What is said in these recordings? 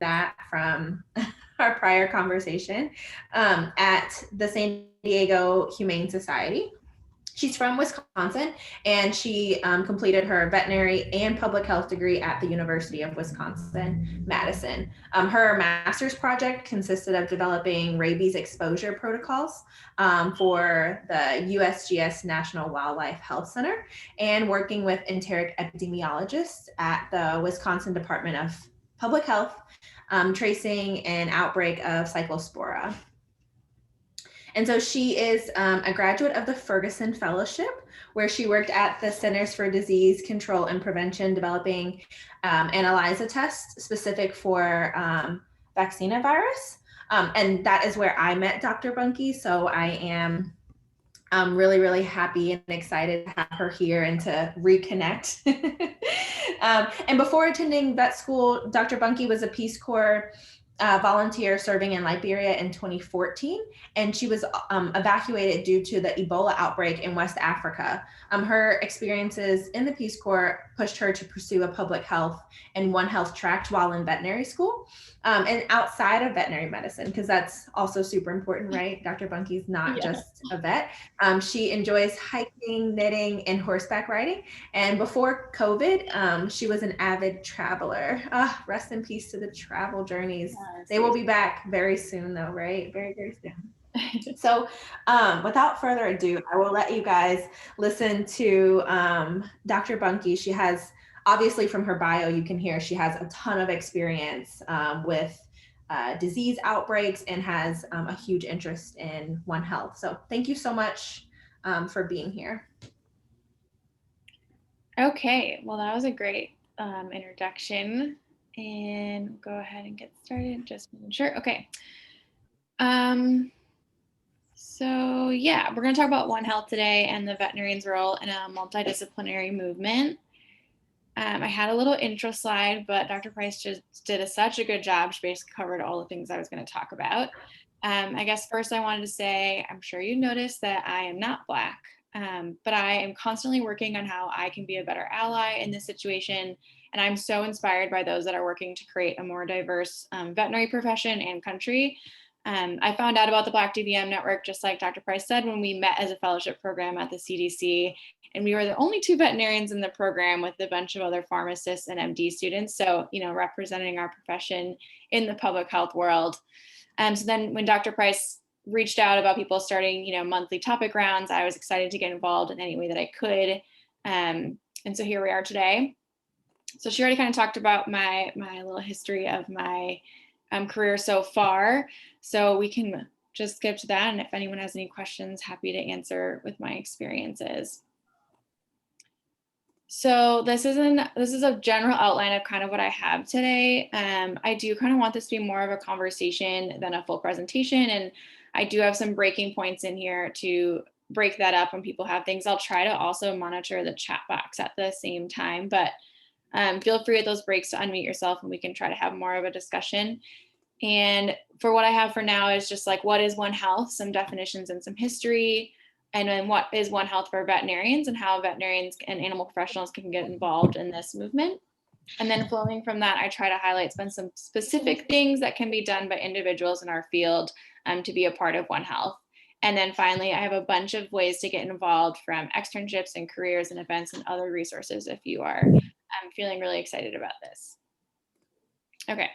that from our prior conversation, at the San Diego Humane Society. She's from Wisconsin, and she completed her veterinary and public health degree at the University of Wisconsin, Madison. Her master's project consisted of developing rabies exposure protocols for the USGS National Wildlife Health Center and working with enteric epidemiologists at the Wisconsin Department of Public Health, tracing an outbreak of Cyclospora. And so she is a graduate of the Ferguson Fellowship, where she worked at the Centers for Disease Control and Prevention, developing an ELISA test specific for Vaccina virus. And that is where I met Dr. Bunke. So I am really, really happy and excited to have her here and to reconnect. And before attending vet school, Dr. Bunke was a Peace Corps volunteer serving in Liberia in 2014, and she was evacuated due to the Ebola outbreak in West Africa. Her experiences in the Peace Corps pushed her to pursue a public health and One Health tract while in veterinary school, and outside of veterinary medicine, because that's also super important, right? Dr. Bunke's not just a vet. She enjoys hiking, knitting, and horseback riding. And before COVID, she was an avid traveler. Rest in peace to the travel journeys. They will be back very soon though, right? Very, very soon. So without further ado, I will let you guys listen to Dr. Bunke. She has, obviously from her bio, you can hear she has a ton of experience with disease outbreaks and has a huge interest in One Health. So thank you so much for being here. Okay, well, that was a great introduction. And go ahead and get started, just making sure. Okay. So yeah, we're going to talk about One Health today and the veterinarian's role in a multidisciplinary movement. I had a little intro slide, but Dr. Price just did such a good job. She basically covered all the things I was going to talk about. I guess first I wanted to say, I'm sure you noticed that I am not Black, but I am constantly working on how I can be a better ally in this situation. And I'm so inspired by those that are working to create a more diverse veterinary profession and country. I found out about the Black DVM network, just like Dr. Price said, when we met as a fellowship program at the CDC. And we were the only 2 veterinarians in the program with a bunch of other pharmacists and MD students. So, you know, representing our profession in the public health world. So then when Dr. Price reached out about people starting, you know, monthly topic rounds, I was excited to get involved in any way that I could. And so here we are today. So she already kind of talked about my little history of my career so far. So we can just skip to that. And if anyone has any questions, happy to answer with my experiences. So this is a general outline of kind of what I have today. I do kind of want this to be more of a conversation than a full presentation. And I do have some breaking points in here to break that up when people have things. I'll try to also monitor the chat box at the same time, but feel free at those breaks to unmute yourself and we can try to have more of a discussion. And for what I have for now is just like, what is One Health, some definitions and some history, and then what is One Health for veterinarians and how veterinarians and animal professionals can get involved in this movement. And then flowing from that, I try to highlight some specific things that can be done by individuals in our field to be a part of One Health. And then finally, I have a bunch of ways to get involved, from externships and careers and events and other resources if you are feeling really excited about this. Okay,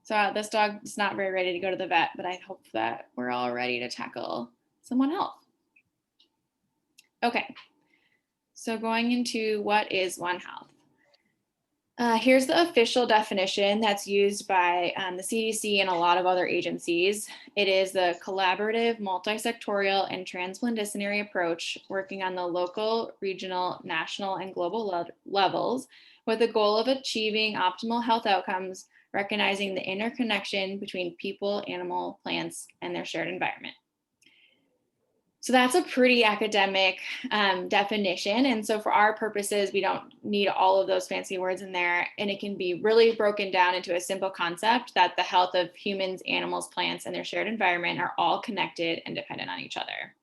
so this dog is not very ready to go to the vet, but I hope that we're all ready to tackle some One Health. Okay, so going into what is One Health. Here's the official definition that's used by the CDC and a lot of other agencies. It is the collaborative, multi-sectorial, and transdisciplinary approach working on the local, regional, national, and global levels with the goal of achieving optimal health outcomes, recognizing the interconnection between people, animal, plants, and their shared environment. So that's a pretty academic definition. And so for our purposes, we don't need all of those fancy words in there. And it can be really broken down into a simple concept that the health of humans, animals, plants, and their shared environment are all connected and dependent on each other.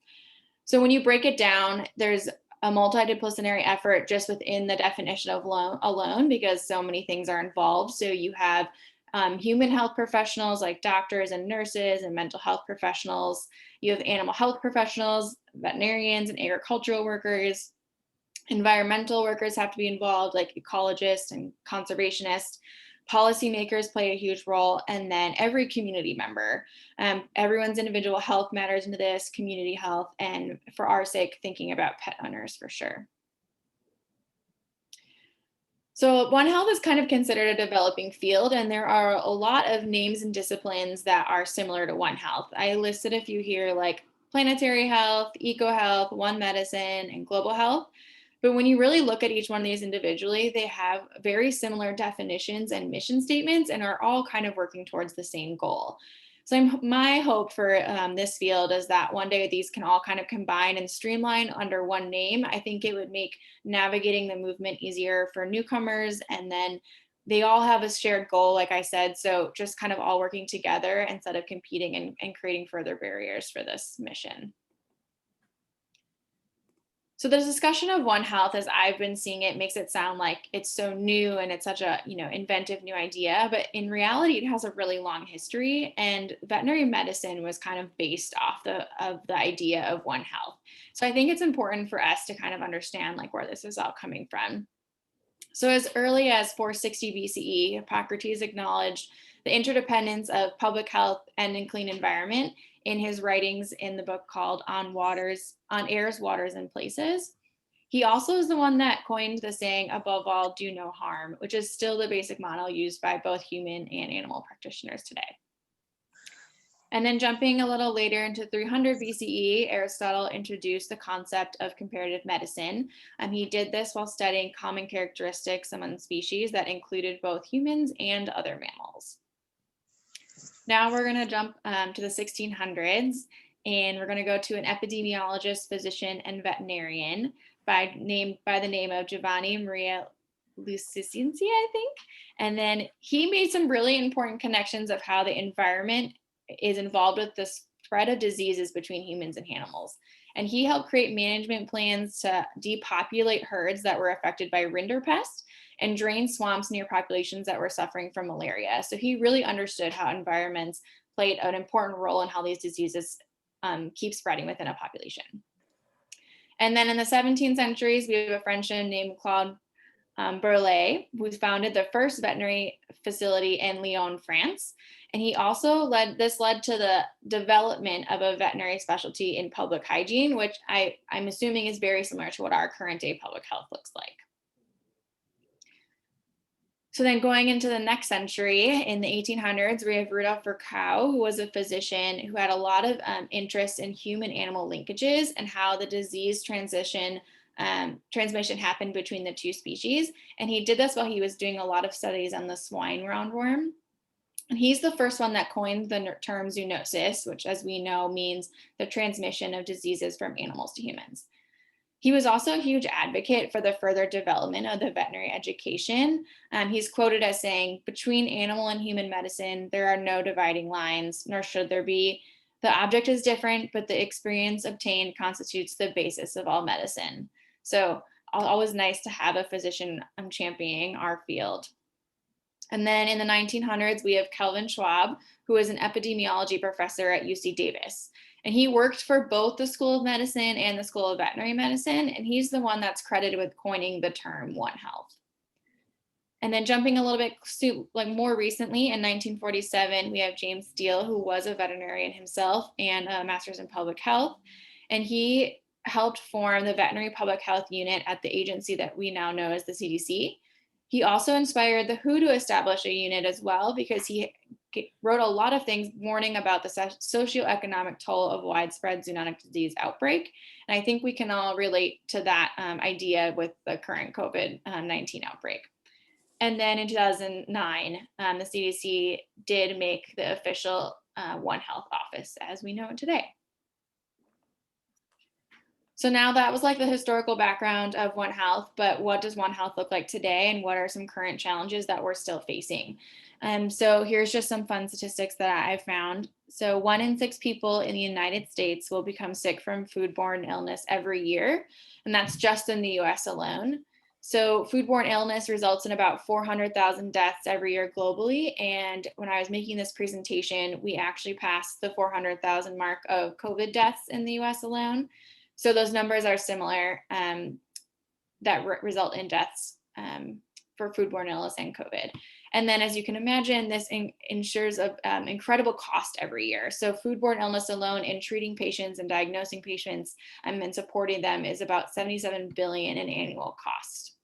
So when you break it down, there's a multidisciplinary effort just within the definition of alone, because so many things are involved. So you have human health professionals like doctors and nurses and mental health professionals. You have animal health professionals, veterinarians and agricultural workers. Environmental workers have to be involved, like ecologists and conservationists. Policymakers play a huge role, and then every community member. Everyone's individual health matters into this, community health, and for our sake, thinking about pet owners for sure. So One Health is kind of considered a developing field, and there are a lot of names and disciplines that are similar to One Health. I listed a few here, like planetary health, eco health, One Medicine, and global health. But when you really look at each one of these individually, they have very similar definitions and mission statements and are all kind of working towards the same goal. So my hope for this field is that one day these can all kind of combine and streamline under one name. I think it would make navigating the movement easier for newcomers, and then they all have a shared goal, like I said, so just kind of all working together instead of competing and creating further barriers for this mission. So the discussion of One Health, as I've been seeing it, makes it sound like it's so new and it's such a inventive new idea. But in reality, it has a really long history. And veterinary medicine was kind of based off of the idea of One Health. So I think it's important for us to kind of understand like where this is all coming from. So as early as 460 BCE, Hippocrates acknowledged the interdependence of public health and a clean environment in his writings in the book called On Airs, Waters, and Places. He also is the one that coined the saying, above all, do no harm, which is still the basic model used by both human and animal practitioners today. And then jumping a little later into 300 BCE, Aristotle introduced the concept of comparative medicine. He did this while studying common characteristics among species that included both humans and other mammals. Now we're going to jump to the 1600s, and we're going to go to an epidemiologist, physician, and veterinarian by the name of Giovanni Maria Lucicinci, I think. And then he made some really important connections of how the environment is involved with the spread of diseases between humans and animals. And he helped create management plans to depopulate herds that were affected by rinderpest and drain swamps near populations that were suffering from malaria. So he really understood how environments played an important role in how these diseases keep spreading within a population. And then in the 17th centuries, we have a Frenchman named Claude Burlet, who founded the first veterinary facility in Lyon, France. And he also led to the development of a veterinary specialty in public hygiene, which I'm assuming is very similar to what our current day public health looks like. So then going into the next century, in the 1800s, we have Rudolf Virchow, who was a physician who had a lot of interest in human-animal linkages and how the disease transmission happened between the two species. And he did this while he was doing a lot of studies on the swine roundworm. And he's the first one that coined the term zoonosis, which, as we know, means the transmission of diseases from animals to humans. He was also a huge advocate for the further development of the veterinary education. He's quoted as saying, "Between animal and human medicine, there are no dividing lines, nor should there be. The object is different, but the experience obtained constitutes the basis of all medicine." So always nice to have a physician championing our field. And then in the 1900s, we have Kelvin Schwab, who is an epidemiology professor at UC Davis. And he worked for both the School of Medicine and the School of Veterinary Medicine. And he's the one that's credited with coining the term One Health. And then jumping a little bit more recently, in 1947, we have James Steele, who was a veterinarian himself and a master's in public health. And he helped form the Veterinary Public Health Unit at the agency that we now know as the CDC. He also inspired the WHO to establish a unit as well, because he wrote a lot of things warning about the socioeconomic toll of widespread zoonotic disease outbreak. And I think we can all relate to that idea with the current COVID-19 outbreak. And then in 2009, the CDC did make the official One Health office as we know it today. So now that was like the historical background of One Health, but what does One Health look like today, and what are some current challenges that we're still facing? So here's just some fun statistics that I found. So 1 in 6 people in the United States will become sick from foodborne illness every year, and that's just in the US alone. So foodborne illness results in about 400,000 deaths every year globally. And when I was making this presentation, we actually passed the 400,000 mark of COVID deaths in the US alone. So those numbers are similar that result in deaths for foodborne illness and COVID. And then, as you can imagine, this ensures an incredible cost every year. So foodborne illness alone in treating patients and diagnosing patients and supporting them is about 77 billion in annual cost.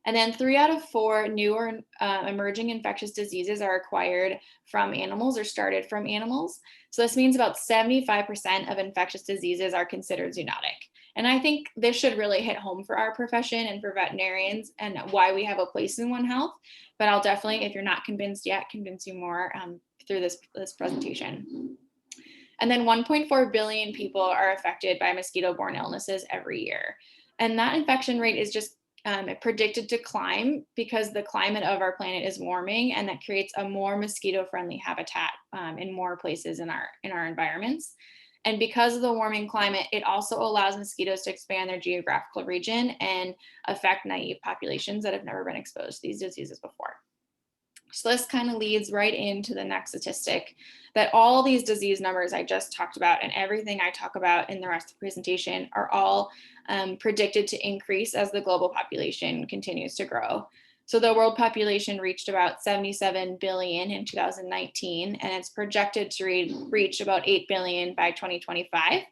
And then 3 out of 4 new or emerging infectious diseases are acquired from animals or started from animals. So this means about 75% of infectious diseases are considered zoonotic. And I think this should really hit home for our profession and for veterinarians and why we have a place in One Health. But I'll definitely, if you're not convinced yet, convince you more through this presentation. And then 1.4 billion people are affected by mosquito-borne illnesses every year. And that infection rate is just predicted to climb because the climate of our planet is warming, and that creates a more mosquito-friendly habitat in more places in our environments. And because of the warming climate, it also allows mosquitoes to expand their geographical region and affect naive populations that have never been exposed to these diseases before. So this kind of leads right into the next statistic, that all these disease numbers I just talked about and everything I talk about in the rest of the presentation are all predicted to increase as the global population continues to grow. So the world population reached about 77 billion in 2019, and it's projected to reach about 8 billion by 2025,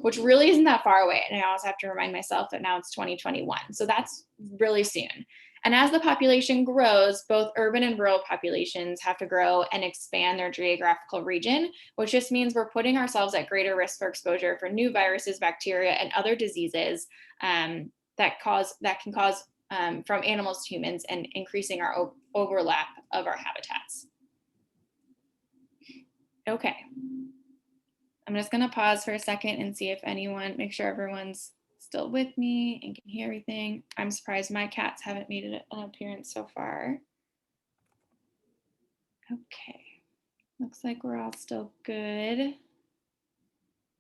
which really isn't that far away. And I also have to remind myself that now it's 2021. So that's really soon. And as the population grows, both urban and rural populations have to grow and expand their geographical region, which just means we're putting ourselves at greater risk for exposure for new viruses, bacteria, and other diseases that can cause from animals to humans and increasing our overlap of our habitats. Okay. I'm just going to pause for a second and see if make sure everyone's still with me and can hear everything. I'm surprised my cats haven't made an appearance so far. Okay, looks like we're all still good.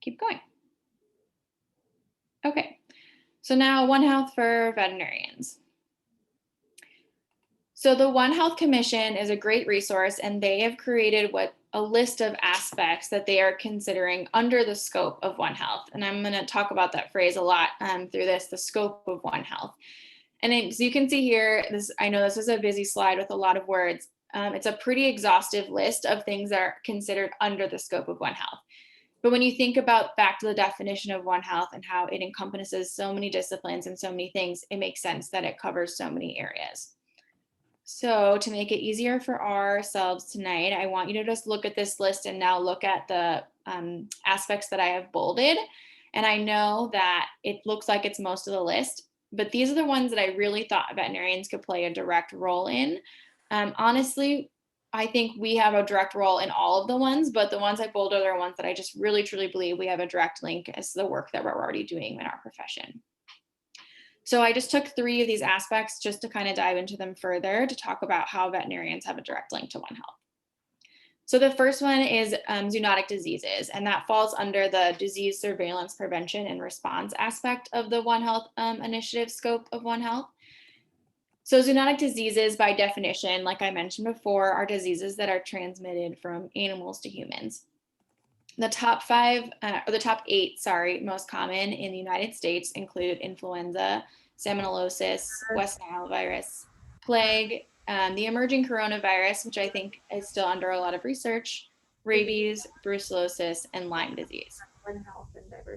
Keep going. Okay, so now One Health for veterinarians. So the One Health Commission is a great resource, and they have created a list of aspects that they are considering under the scope of One Health. And I'm going to talk about that phrase a lot through the scope of One Health. And as you can see here, I know this is a busy slide with a lot of words. It's a pretty exhaustive list of things that are considered under the scope of One Health. But when you think back to the definition of One Health and how it encompasses so many disciplines and so many things, it makes sense that it covers so many areas. So to make it easier for ourselves tonight, I want you to just look at this list and now look at the aspects that I have bolded. And I know that it looks like it's most of the list, but these are the ones that I really thought veterinarians could play a direct role in. Honestly, I think we have a direct role in all of the ones, but the ones I bolded are ones that I just really, truly believe we have a direct link as the work that we're already doing in our profession. So I just took 3 of these aspects just to kind of dive into them further to talk about how veterinarians have a direct link to One Health. So the first one is zoonotic diseases, and that falls under the disease surveillance, prevention, and response aspect of the One Health initiative scope of One Health. So zoonotic diseases, by definition, like I mentioned before, are diseases that are transmitted from animals to humans. The top 8, most common in the United States include influenza, salmonellosis, West Nile virus, plague, the emerging coronavirus, which I think is still under a lot of research, rabies, brucellosis, and Lyme disease.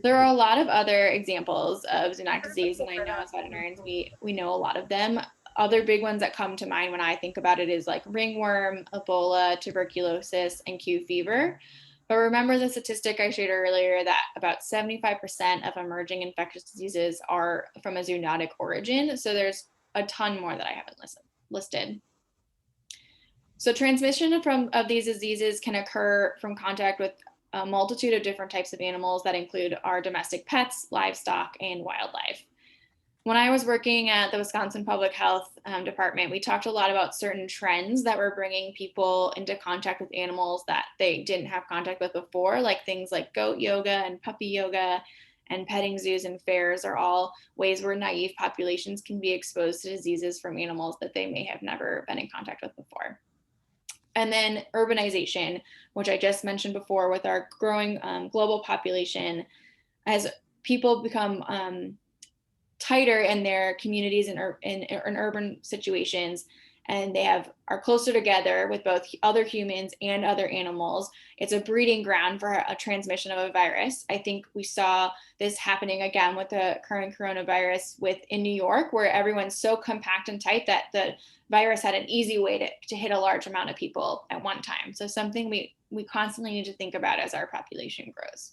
There are a lot of other examples of zoonotic disease, and I know as veterinarians, we know a lot of them. Other big ones that come to mind when I think about it is like ringworm, Ebola, tuberculosis, and Q fever. But remember the statistic I shared earlier that about 75% of emerging infectious diseases are from a zoonotic origin. So there's a ton more that I haven't listed. So transmission of these diseases can occur from contact with a multitude of different types of animals that include our domestic pets, livestock, and wildlife. When I was working at the Wisconsin Public Health Department, we talked a lot about certain trends that were bringing people into contact with animals that they didn't have contact with before, like things like goat yoga and puppy yoga and petting zoos and fairs are all ways where naive populations can be exposed to diseases from animals that they may have never been in contact with before. And then urbanization, which I just mentioned before, with our growing global population, as people become tighter in their communities and in urban situations, and they are closer together with both other humans and other animals. It's a breeding ground for a transmission of a virus. I think we saw this happening again with the current coronavirus in New York, where everyone's so compact and tight that the virus had an easy way to hit a large amount of people at one time. So something we constantly need to think about as our population grows.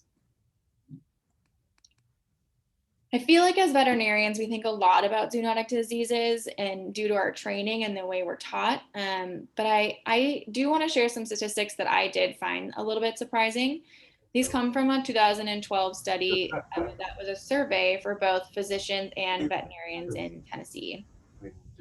I feel like as veterinarians, we think a lot about zoonotic diseases and due to our training and the way we're taught. But I do want to share some statistics that I did find a little bit surprising. These come from a 2012 study that was a survey for both physicians and veterinarians in Tennessee.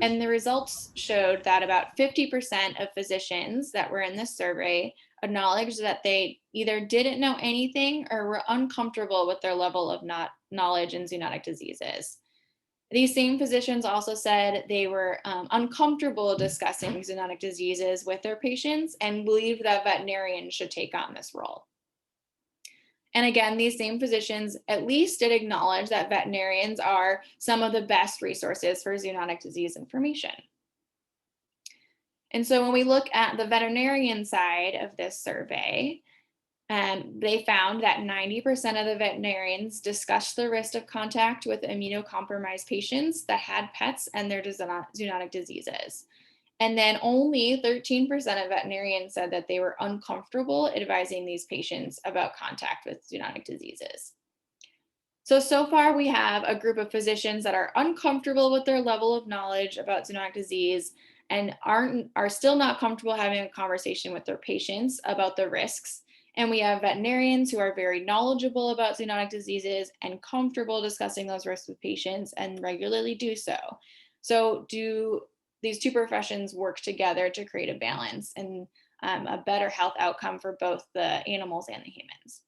And the results showed that about 50% of physicians that were in this survey acknowledged that they either didn't know anything or were uncomfortable with their level of knowledge in zoonotic diseases. These same physicians also said they were uncomfortable discussing zoonotic diseases with their patients and believed that veterinarians should take on this role. And again, these same physicians at least did acknowledge that veterinarians are some of the best resources for zoonotic disease information. And so when we look at the veterinarian side of this survey, they found that 90% of the veterinarians discussed the risk of contact with immunocompromised patients that had pets and their zoonotic diseases. And then only 13% of veterinarians said that they were uncomfortable advising these patients about contact with zoonotic diseases. So far we have a group of physicians that are uncomfortable with their level of knowledge about zoonotic disease and are still not comfortable having a conversation with their patients about the risks. And we have veterinarians who are very knowledgeable about zoonotic diseases and comfortable discussing those risks with patients and regularly do so. So do these two professions work together to create a balance and a better health outcome for both the animals and the humans?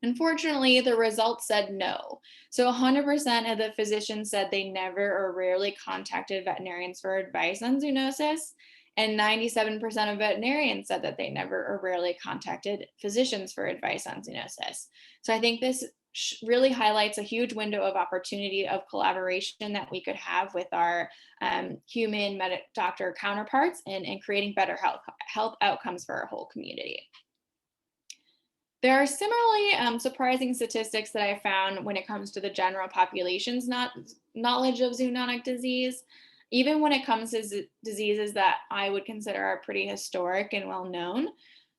Unfortunately, the results said no. So 100% of the physicians said they never or rarely contacted veterinarians for advice on zoonosis, and 97% of veterinarians said that they never or rarely contacted physicians for advice on zoonosis. So I think this really highlights a huge window of opportunity of collaboration that we could have with our human doctor counterparts and creating better health outcomes for our whole community. There are similarly surprising statistics that I found when it comes to the general population's knowledge of zoonotic disease, even when it comes to diseases that I would consider are pretty historic and well known.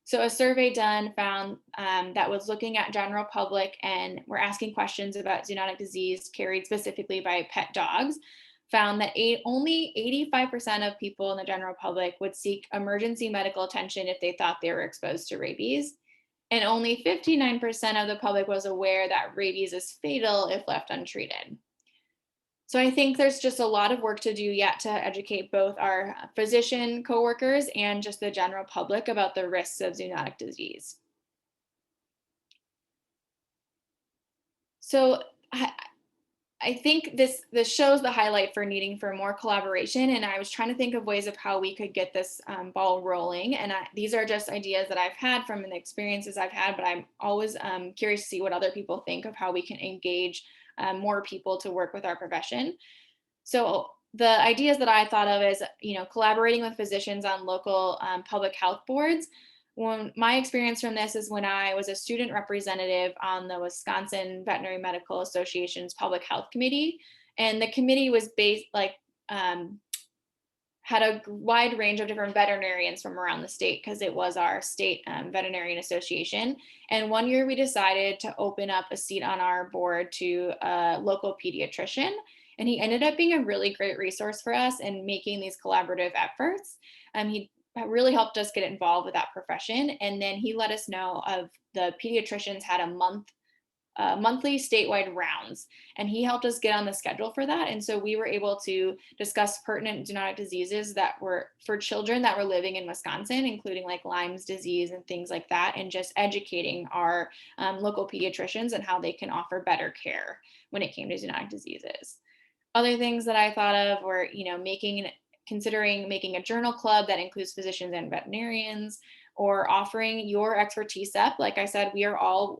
So a survey done found that was looking at general public and we're asking questions about zoonotic disease carried specifically by pet dogs, found that only 85% of people in the general public would seek emergency medical attention if they thought they were exposed to rabies. And only 59% of the public was aware that rabies is fatal if left untreated. So I think there's just a lot of work to do yet to educate both our physician coworkers and just the general public about the risks of zoonotic disease. So I think this shows the highlight for needing for more collaboration. And I was trying to think of ways of how we could get this ball rolling. And these are just ideas that I've had from the experiences I've had, but I'm always curious to see what other people think of how we can engage more people to work with our profession. So the ideas that I thought of is, collaborating with physicians on local public health boards. My experience from this is when I was a student representative on the Wisconsin Veterinary Medical Association's Public Health Committee. And the committee was had a wide range of different veterinarians from around the state because it was our state veterinarian association. And one year we decided to open up a seat on our board to a local pediatrician. And he ended up being a really great resource for us in making these collaborative efforts. He really helped us get involved with that profession. And then he let us know of the pediatricians had a month monthly statewide rounds, and he helped us get on the schedule for that. And so we were able to discuss pertinent zoonotic diseases that were for children that were living in Wisconsin, including like Lyme's disease and things like that, and just educating our local pediatricians and how they can offer better care when it came to zoonotic diseases. Other things that I thought of were, considering making a journal club that includes physicians and veterinarians, or offering your expertise up. Like I said, we are all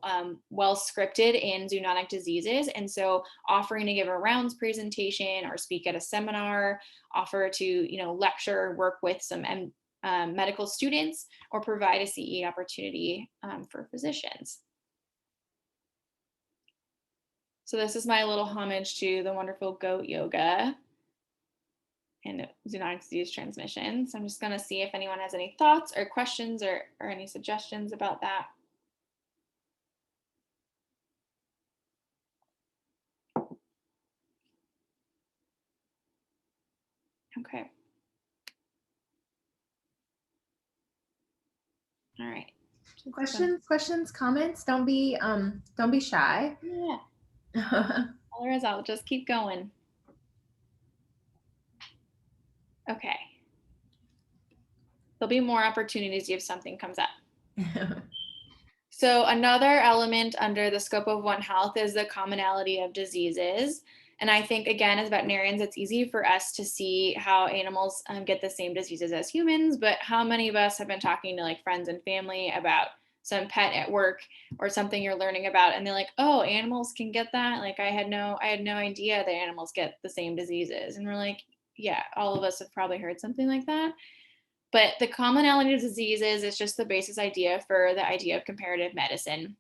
well scripted in zoonotic diseases. And so offering to give a rounds presentation or speak at a seminar, offer to, lecture, work with some medical students, or provide a CE opportunity for physicians. So this is my little homage to the wonderful goat yoga and zoonotic disease transmission. So I'm just going to see if anyone has any thoughts or questions or any suggestions about that. Okay. All right. Questions, comments. Don't be shy. Yeah. Otherwise, I'll just keep going. Okay. There'll be more opportunities if something comes up. So another element under the scope of One Health is the commonality of diseases. And I think, again, as veterinarians, it's easy for us to see how animals get the same diseases as humans, but how many of us have been talking to like friends and family about some pet at work or something you're learning about, and they're like, oh, animals can get that? Like I had no idea that animals get the same diseases. And we're like, yeah, all of us have probably heard something like that. But the commonality of diseases is just the basis idea for the idea of comparative medicine.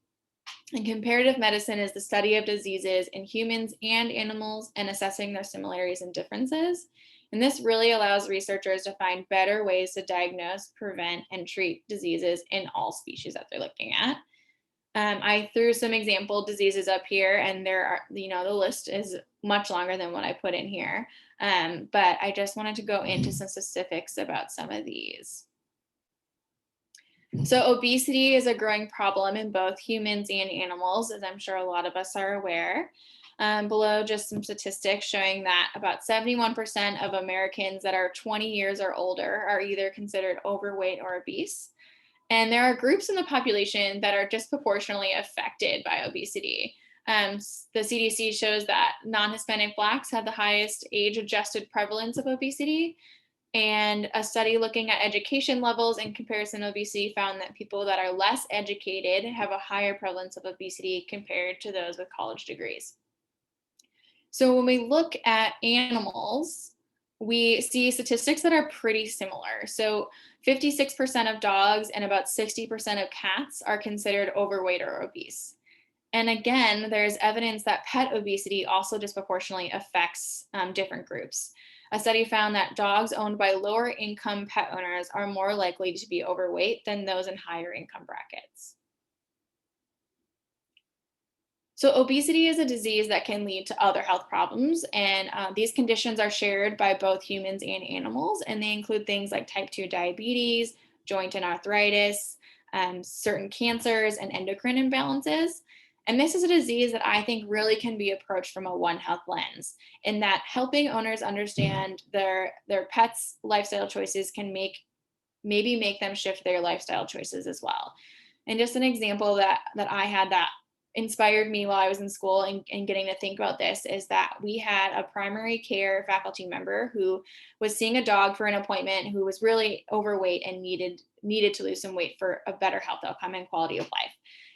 And comparative medicine is the study of diseases in humans and animals and assessing their similarities and differences. And this really allows researchers to find better ways to diagnose, prevent, and treat diseases in all species that they're looking at. I threw some example diseases up here, and there are, the list is much longer than what I put in here. But I just wanted to go into some specifics about some of these. So obesity is a growing problem in both humans and animals, as I'm sure a lot of us are aware. Below, just some statistics showing that about 71% of Americans that are 20 years or older are either considered overweight or obese. And there are groups in the population that are disproportionately affected by obesity. The CDC shows that non-Hispanic Blacks have the highest age-adjusted prevalence of obesity. And a study looking at education levels in comparison to obesity found that people that are less educated have a higher prevalence of obesity compared to those with college degrees. So when we look at animals, we see statistics that are pretty similar. So 56% of dogs and about 60% of cats are considered overweight or obese. And again, there's evidence that pet obesity also disproportionately affects different groups. A study found that dogs owned by lower income pet owners are more likely to be overweight than those in higher income brackets. So obesity is a disease that can lead to other health problems, and these conditions are shared by both humans and animals, and they include things like type 2 diabetes, joint and arthritis, certain cancers, and endocrine imbalances. And this is a disease that I think really can be approached from a One Health lens, in that helping owners understand their pets' lifestyle choices can maybe make them shift their lifestyle choices as well. And just an example that I had that inspired me while I was in school and getting to think about this is that we had a primary care faculty member who was seeing a dog for an appointment who was really overweight and needed to lose some weight for a better health outcome and quality of life.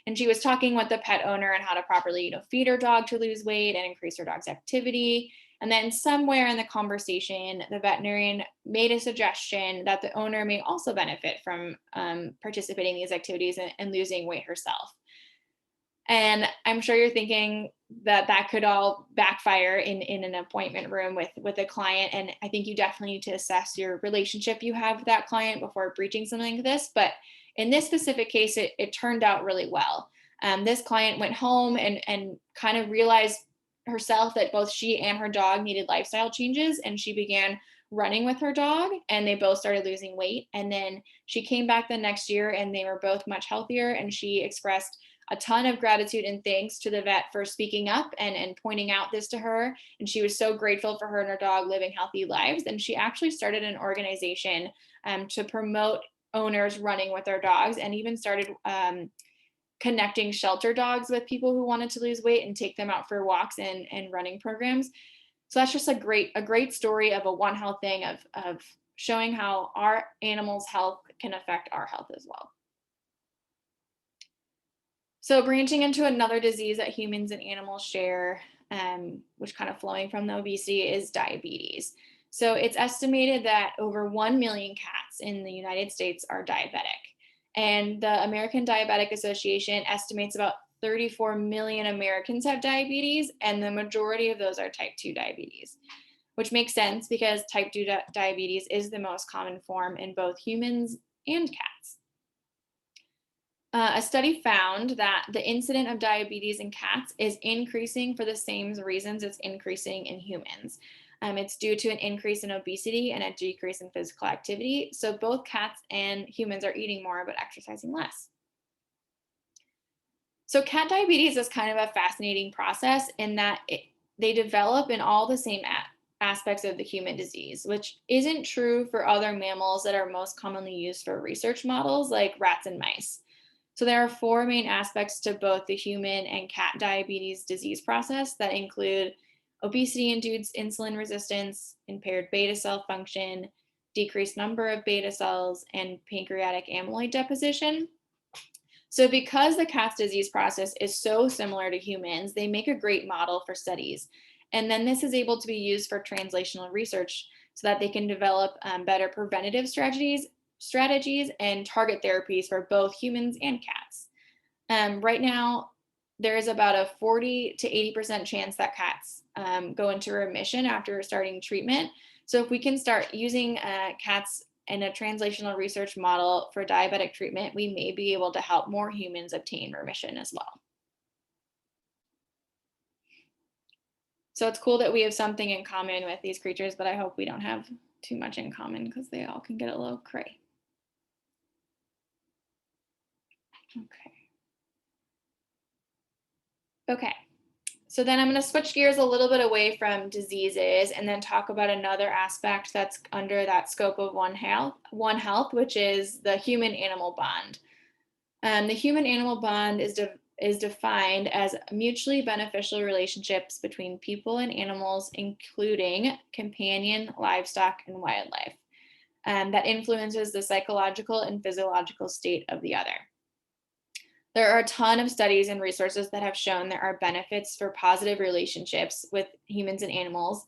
And she was talking with the pet owner on how to properly, feed her dog to lose weight and increase her dog's activity. And then somewhere in the conversation, the veterinarian made a suggestion that the owner may also benefit from participating in these activities and losing weight herself. And I'm sure you're thinking that could all backfire in an appointment room with a client. And I think you definitely need to assess your relationship you have with that client before breaching something like this. But in this specific case, it turned out really well. This client went home and kind of realized herself that both she and her dog needed lifestyle changes, and she began running with her dog, and they both started losing weight. And then she came back the next year and they were both much healthier, and she expressed a ton of gratitude and thanks to the vet for speaking up and pointing out this to her. And she was so grateful for her and her dog living healthy lives. And she actually started an organization to promote owners running with their dogs, and even started connecting shelter dogs with people who wanted to lose weight and take them out for walks and running programs. So that's just a great story of a One Health thing of showing how our animals' health can affect our health as well. So branching into another disease that humans and animals share, which kind of flowing from the obesity, is diabetes. So it's estimated that over 1 million cats in the United States are diabetic. And the American Diabetic Association estimates about 34 million Americans have diabetes, and the majority of those are type 2 diabetes, which makes sense because type 2 diabetes is the most common form in both humans and cats. A study found that the incidence of diabetes in cats is increasing for the same reasons it's increasing in humans. It's due to an increase in obesity and a decrease in physical activity. So both cats and humans are eating more but exercising less. So cat diabetes is kind of a fascinating process in that they develop in all the same aspects of the human disease, which isn't true for other mammals that are most commonly used for research models like rats and mice. So there are 4 main aspects to both the human and cat diabetes disease process that include obesity-induced insulin resistance, impaired beta cell function, decreased number of beta cells, and pancreatic amyloid deposition. So because the cat's disease process is so similar to humans, they make a great model for studies. And then this is able to be used for translational research so that they can develop better preventative strategies and target therapies for both humans and cats. Right now, there is about a 40 to 80% chance that cats go into remission after starting treatment. So if we can start using cats in a translational research model for diabetic treatment, we may be able to help more humans obtain remission as well. So it's cool that we have something in common with these creatures, but I hope we don't have too much in common because they all can get a little cray. Okay, so then I'm going to switch gears a little bit away from diseases and then talk about another aspect that's under that scope of One Health, which is the human-animal bond. The human-animal bond is defined as mutually beneficial relationships between people and animals, including companion, livestock, and wildlife, that influences the psychological and physiological state of the other. There are a ton of studies and resources that have shown there are benefits for positive relationships with humans and animals.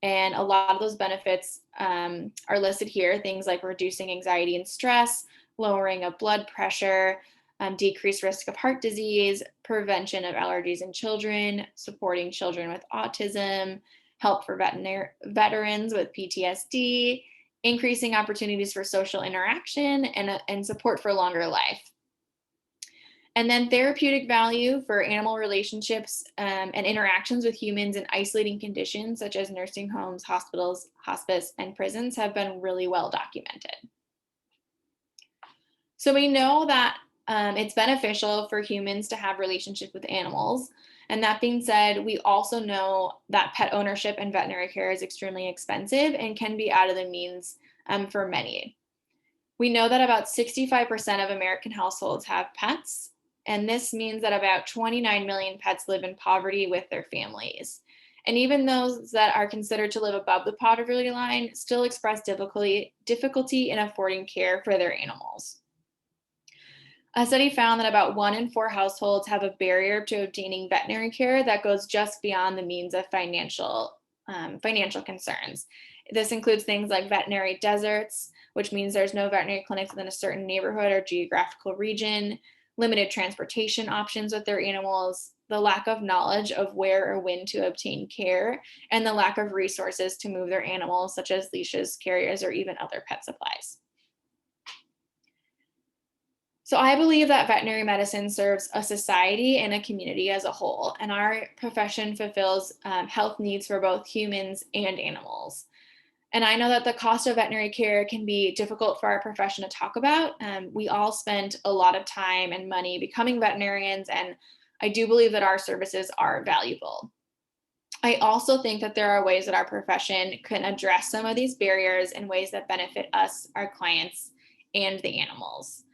And a lot of those benefits are listed here, things like reducing anxiety and stress, lowering of blood pressure, decreased risk of heart disease, prevention of allergies in children, supporting children with autism, help for veterans with PTSD, increasing opportunities for social interaction, and support for longer life. And then therapeutic value for animal relationships and interactions with humans in isolating conditions such as nursing homes, hospitals, hospice, and prisons have been really well documented. So we know that it's beneficial for humans to have relationships with animals. And that being said, we also know that pet ownership and veterinary care is extremely expensive and can be out of the means for many. We know that about 65% of American households have pets. And this means that about 29 million pets live in poverty with their families. And even those that are considered to live above the poverty line still express difficulty in affording care for their animals. A study found that about 1 in 4 households have a barrier to obtaining veterinary care that goes just beyond the means of financial concerns. This includes things like veterinary deserts, which means there's no veterinary clinics within a certain neighborhood or geographical region, limited transportation options with their animals, the lack of knowledge of where or when to obtain care, and the lack of resources to move their animals, such as leashes, carriers, or even other pet supplies. So I believe that veterinary medicine serves a society and a community as a whole, and our profession fulfills health needs for both humans and animals. And I know that the cost of veterinary care can be difficult for our profession to talk about. We all spend a lot of time and money becoming veterinarians, and I do believe that our services are valuable. I also think that there are ways that our profession can address some of these barriers in ways that benefit us, our clients, and the animals.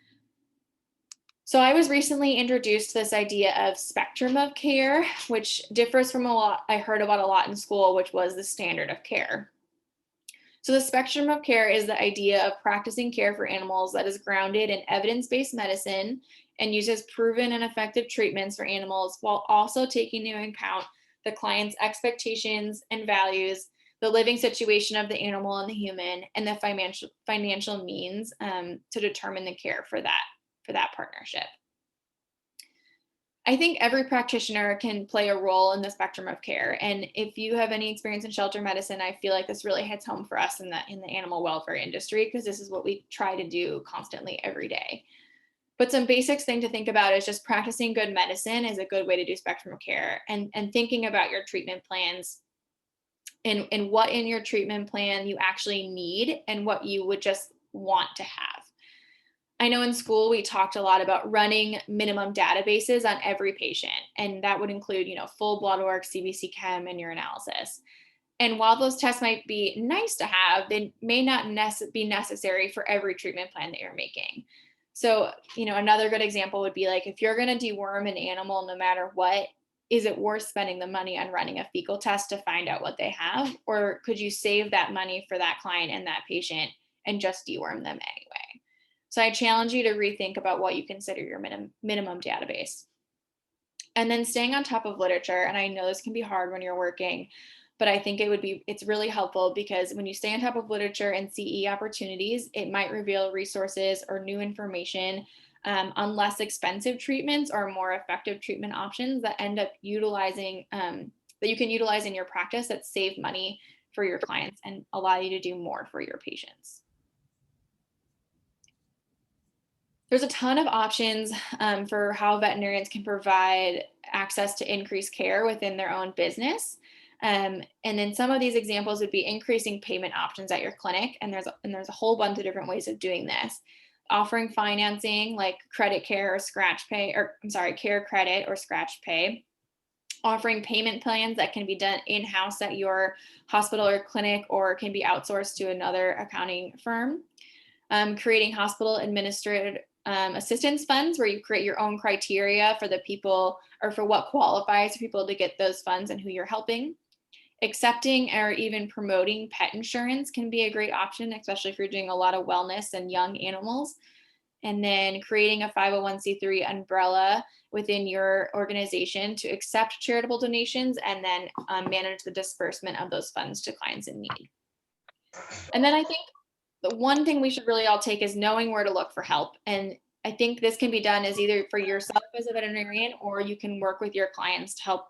So I was recently introduced to this idea of spectrum of care, which differs from a lot I heard about a lot in school, which was the standard of care. So the spectrum of care is the idea of practicing care for animals that is grounded in evidence-based medicine and uses proven and effective treatments for animals while also taking into account the client's expectations and values, the living situation of the animal and the human, and the financial means to determine the care for that partnership. I think every practitioner can play a role in the spectrum of care. And if you have any experience in shelter medicine, I feel like this really hits home for us in the animal welfare industry, because this is what we try to do constantly every day. But some basics thing to think about is just practicing good medicine is a good way to do spectrum of care, and thinking about your treatment plans and what in your treatment plan you actually need and what you would just want to have. I know in school we talked a lot about running minimum databases on every patient, and that would include, full blood work, CBC chem, and urinalysis. And while those tests might be nice to have, they may not be necessary for every treatment plan that you're making. So, another good example would be like, if you're going to deworm an animal no matter what, is it worth spending the money on running a fecal test to find out what they have? Or could you save that money for that client and that patient and just deworm them anyway? So I challenge you to rethink about what you consider your minimum database. And then staying on top of literature, and I know this can be hard when you're working, but I think it's really helpful, because when you stay on top of literature and CE opportunities, it might reveal resources or new information on less expensive treatments or more effective treatment options that end up utilizing, that you can utilize in your practice that save money for your clients and allow you to do more for your patients. There's a ton of options for how veterinarians can provide access to increased care within their own business. And then some of these examples would be increasing payment options at your clinic. And there's a whole bunch of different ways of doing this. Offering financing like credit care or scratch pay, care credit or scratch pay. Offering payment plans that can be done in-house at your hospital or clinic, or can be outsourced to another accounting firm. Creating hospital administered assistance funds, where you create your own criteria for the people, or for what qualifies for people to get those funds and who you're helping. Accepting or even promoting pet insurance can be a great option, especially if you're doing a lot of wellness and young animals. And then creating a 501c3 umbrella within your organization to accept charitable donations, and then manage the disbursement of those funds to clients in need. And then I think the one thing we should really all take is knowing where to look for help. And I think this can be done as either for yourself as a veterinarian, or you can work with your clients to help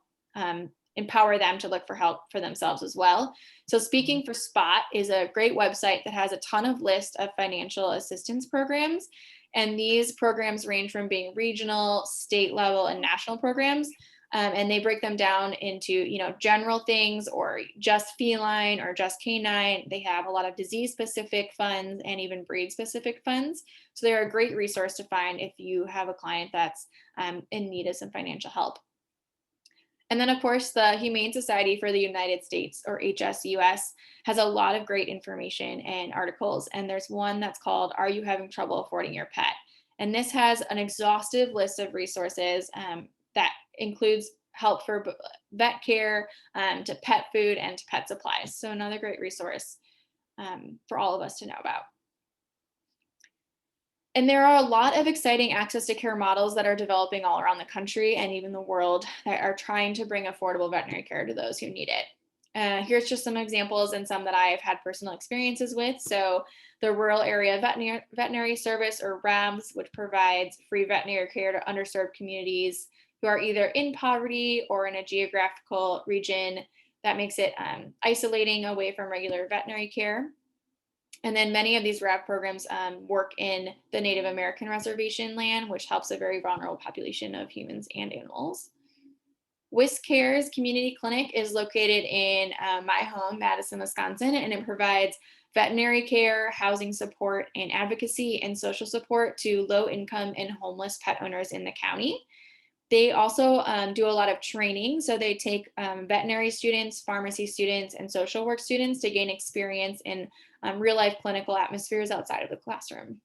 empower them to look for help for themselves as well. So Speaking for Spot is a great website that has a ton of lists of financial assistance programs. And these programs range from being regional, state level, and national programs. And they break them down into, general things, or just feline or just canine. They have a lot of disease specific funds and even breed specific funds. So they're a great resource to find if you have a client that's in need of some financial help. And then, of course, the Humane Society for the United States, or HSUS, has a lot of great information and articles. And there's one that's called, "Are You Having Trouble Affording Your Pet?" And this has an exhaustive list of resources that includes help for vet care, to pet food, and to pet supplies. So another great resource for all of us to know about. And there are a lot of exciting access to care models that are developing all around the country and even the world that are trying to bring affordable veterinary care to those who need it. Here's just some examples and some that I've had personal experiences with. So the Rural Area Veterinary Service, or RAVS, which provides free veterinary care to underserved communities who are either in poverty or in a geographical region that makes it isolating away from regular veterinary care. And then many of these RAV programs work in the Native American reservation land, which helps a very vulnerable population of humans and animals. WisCare's community clinic is located in my home, Madison, Wisconsin, and it provides veterinary care, housing support, and advocacy and social support to low-income and homeless pet owners in the county. They also do a lot of training. So they take veterinary students, pharmacy students, and social work students to gain experience in real life clinical atmospheres outside of the classroom.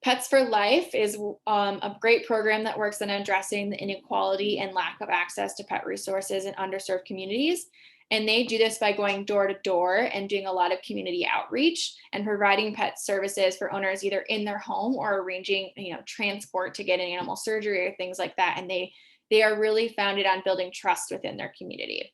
Pets for Life is a great program that works on addressing the inequality and lack of access to pet resources in underserved communities. And they do this by going door to door and doing a lot of community outreach and providing pet services for owners either in their home or arranging, transport to get an animal surgery or things like that. And they are really founded on building trust within their community.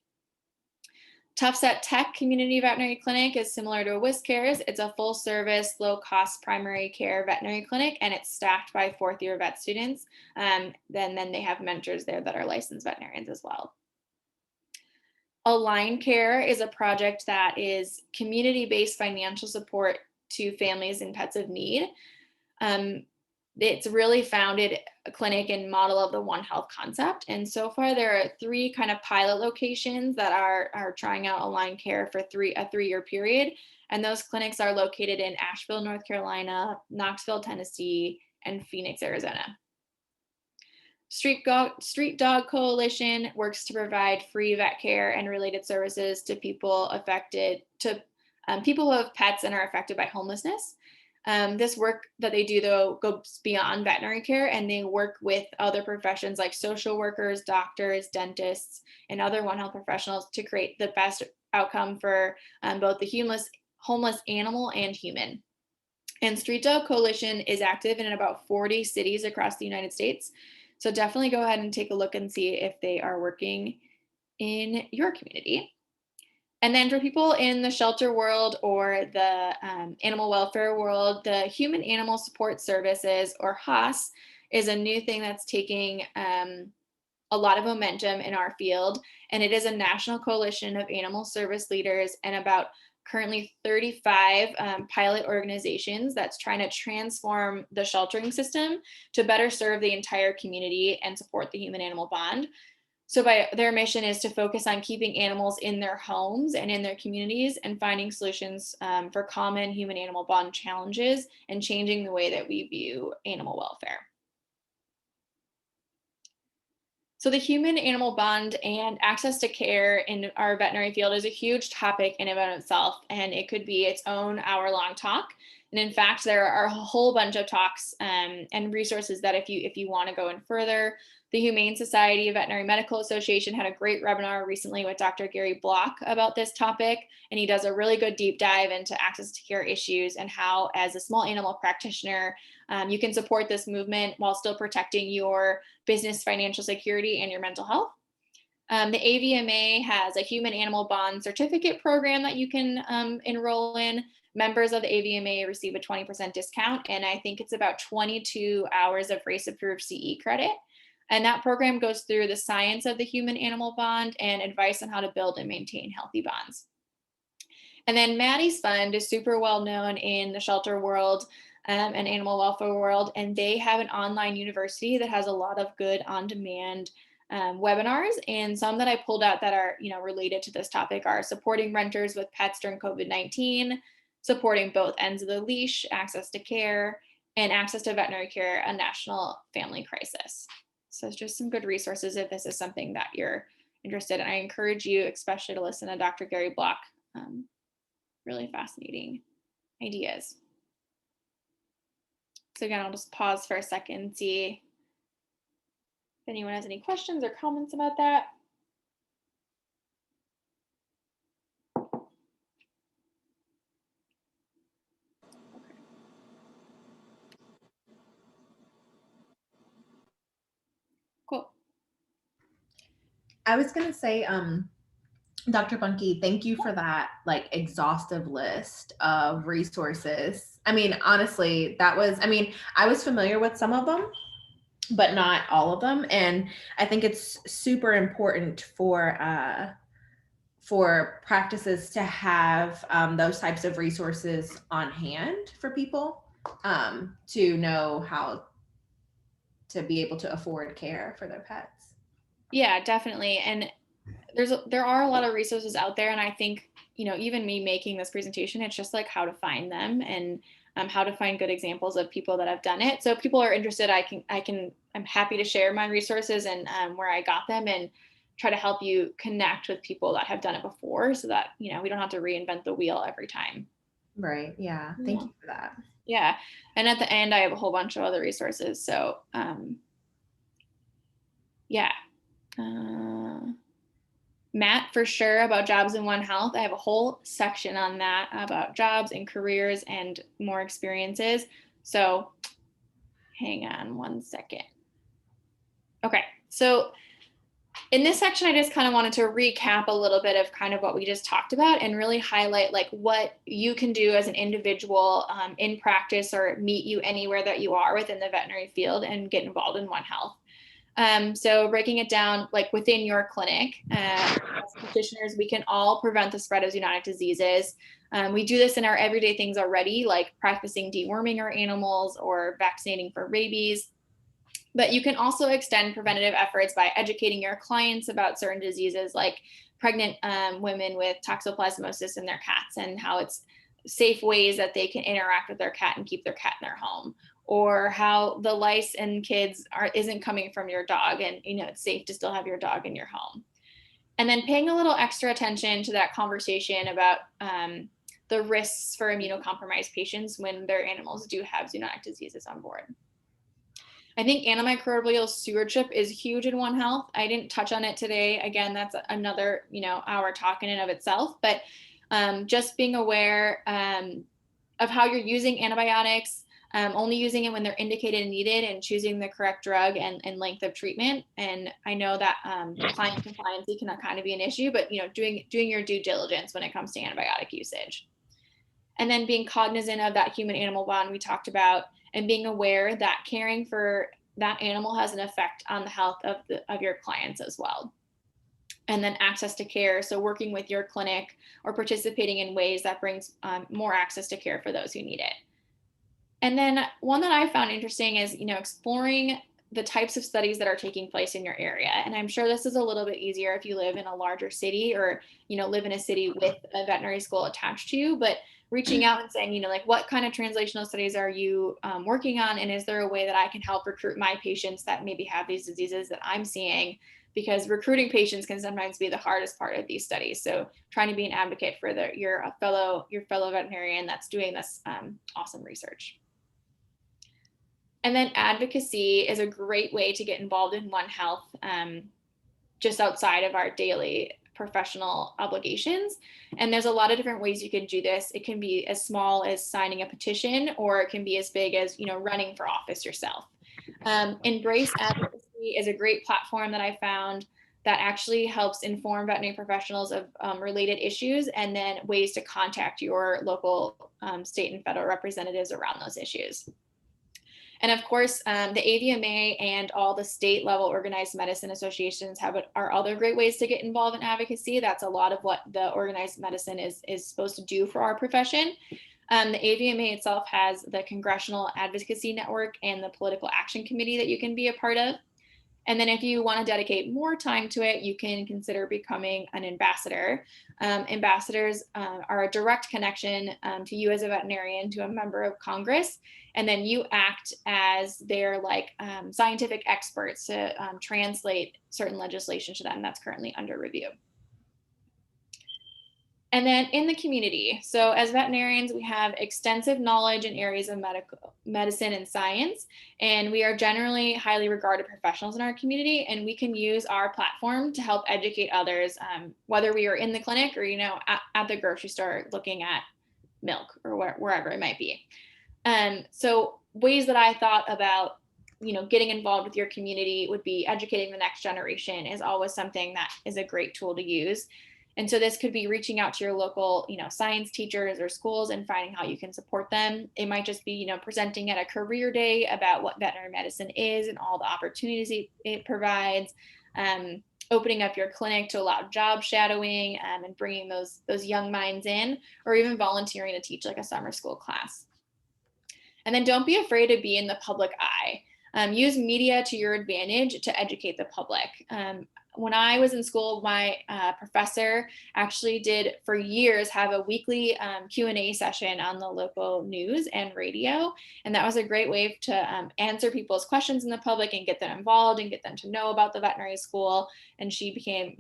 Tufts Tech Community Veterinary Clinic is similar to WisCare's. It's a full service, low cost primary care veterinary clinic, and it's staffed by 4th year vet students. Then they have mentors there that are licensed veterinarians as well. Align Care is a project that is community-based financial support to families and pets of need. It's really founded a clinic and model of the One Health concept. And so far there are 3 kind of pilot locations that are trying out Align Care for a 3-year period. And those clinics are located in Asheville, North Carolina, Knoxville, Tennessee, and Phoenix, Arizona. Street Dog Coalition works to provide free vet care and related services to people people who have pets and are affected by homelessness. This work that they do, though, goes beyond veterinary care, and they work with other professions like social workers, doctors, dentists, and other One Health professionals to create the best outcome for both the homeless animal and human. And Street Dog Coalition is active in about 40 cities across the United States. So definitely go ahead and take a look and see if they are working in your community. And then for people in the shelter world or the animal welfare world, the Human Animal Support Services, or HAS, is a new thing that's taking a lot of momentum in our field. And it is a national coalition of animal service leaders and about currently 35 pilot organizations that's trying to transform the sheltering system to better serve the entire community and support the human-animal bond. So their mission is to focus on keeping animals in their homes and in their communities and finding solutions for common human-animal bond challenges and changing the way that we view animal welfare. So the human-animal bond and access to care in our veterinary field is a huge topic in and of itself, and it could be its own hour-long talk. And in fact, there are a whole bunch of talks and resources that if you want to go in further. The Humane Society of Veterinary Medical Association had a great webinar recently with Dr. Gary Block about this topic, and he does a really good deep dive into access to care issues and how, as a small animal practitioner, you can support this movement while still protecting your business financial security and your mental health. The AVMA has a human animal bond certificate program that you can enroll in. Members of the AVMA receive a 20% discount, and I think it's about 22 hours of RACE approved CE credit. And that program goes through the science of the human-animal bond and advice on how to build and maintain healthy bonds. And then Maddie's Fund is super well known in the shelter world and animal welfare world, and they have an online university that has a lot of good on-demand webinars. And some that I pulled out that are related to this topic are supporting renters with pets during COVID-19, supporting both ends of the leash, access to care, and access to veterinary care, a national family crisis. So it's just some good resources if this is something that you're interested in. I encourage you especially to listen to Dr. Gary Block. Really fascinating ideas. So again, I'll just pause for a second and see if anyone has any questions or comments about that. Cool. I was going to say, Dr. Bunke, thank you for that exhaustive list of resources. I mean, honestly, I was familiar with some of them, but not all of them. And I think it's super important for practices to have those types of resources on hand for people to know how to be able to afford care for their pets. Yeah, definitely. And there are a lot of resources out there, and I think, even me making this presentation, it's just like how to find them, and how to find good examples of people that have done it. So if people are interested, I'm happy to share my resources and where I got them, and try to help you connect with people that have done it before, so that we don't have to reinvent the wheel every time. Right. Yeah. Thank Yeah. you for that. Yeah. And at the end, I have a whole bunch of other resources. So yeah. Uh, Matt, for sure, about jobs in One Health. I have a whole section on that about jobs and careers and more experiences. So hang on one second. Okay. So in this section, I just kind of wanted to recap a little bit of kind of what we just talked about, and really highlight like what you can do as an individual in practice, or meet you anywhere that you are within the veterinary field, and get involved in One Health. So breaking it down, like within your clinic, as practitioners, we can all prevent the spread of zoonotic diseases. We do this in our everyday things already, like practicing deworming our animals or vaccinating for rabies. But you can also extend preventative efforts by educating your clients about certain diseases, like pregnant women with toxoplasmosis in their cats, and how it's safe ways that they can interact with their cat and keep their cat in their home, or how the lice in kids isn't coming from your dog, and it's safe to still have your dog in your home. And then paying a little extra attention to that conversation about the risks for immunocompromised patients when their animals do have zoonotic diseases on board. I think antimicrobial stewardship is huge in One Health. I didn't touch on it today. Again, that's another hour talk in and of itself. But just being aware of how you're using antibiotics, only using it when they're indicated and needed, and choosing the correct drug and length of treatment. And I know that client compliance can kind of be an issue, but doing your due diligence when it comes to antibiotic usage. And then being cognizant of that human animal bond we talked about, and being aware that caring for that animal has an effect on the health of your clients as well. And then access to care, so working with your clinic or participating in ways that brings more access to care for those who need it. And then one that I found interesting is exploring the types of studies that are taking place in your area. And I'm sure this is a little bit easier if you live in a larger city, or live in a city with a veterinary school attached to you. But reaching out and saying, like, what kind of translational studies are you working on? And is there a way that I can help recruit my patients that maybe have these diseases that I'm seeing? Because recruiting patients can sometimes be the hardest part of these studies. So trying to be an advocate for your fellow veterinarian that's doing this awesome research. And then advocacy is a great way to get involved in One Health, just outside of our daily professional obligations. And there's a lot of different ways you can do this. It can be as small as signing a petition, or it can be as big as running for office yourself. Embrace Advocacy is a great platform that I found that actually helps inform veterinary professionals of related issues, and then ways to contact your local state and federal representatives around those issues. And of course, the AVMA and all the state level organized medicine associations are other great ways to get involved in advocacy. That's a lot of what the organized medicine is supposed to do for our profession. The AVMA itself has the Congressional Advocacy Network and the Political Action Committee that you can be a part of. And then if you want to dedicate more time to it, you can consider becoming an ambassador. Ambassadors are a direct connection to you as a veterinarian, to a member of Congress. And then you act as their scientific experts to translate certain legislation to them that's currently under review. And then in the community, so as veterinarians, we have extensive knowledge in areas of medicine and science, and we are generally highly regarded professionals in our community, and we can use our platform to help educate others, whether we are in the clinic or, at the grocery store looking at milk, or wherever it might be. So ways that I thought about, getting involved with your community would be educating the next generation is always something that is a great tool to use. And so this could be reaching out to your local, science teachers or schools and finding how you can support them. It might just be, presenting at a career day about what veterinary medicine is and all the opportunities it provides. Opening up your clinic to allow job shadowing, and bringing those young minds in, or even volunteering to teach like a summer school class. And then don't be afraid to be in the public eye. use media to your advantage to educate the public. When I was in school, my professor actually did for years have a weekly Q&A session on the local news and radio. And that was a great way to answer people's questions in the public and get them involved and get them to know about the veterinary school. And she became,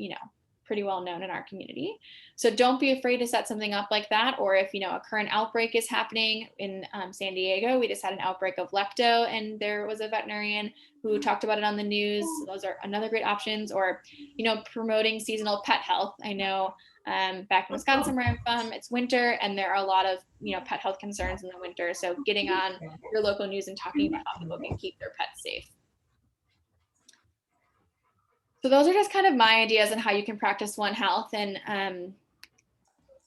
pretty well known in our community. So don't be afraid to set something up like that. Or if, a current outbreak is happening in San Diego, we just had an outbreak of lepto and there was a veterinarian who talked about it on the news. So those are another great options. Or, promoting seasonal pet health. I know back in Wisconsin where I'm from, it's winter and there are a lot of, pet health concerns in the winter. So getting on your local news and talking about how people can keep their pets safe. So those are just kind of my ideas on how you can practice One Health. And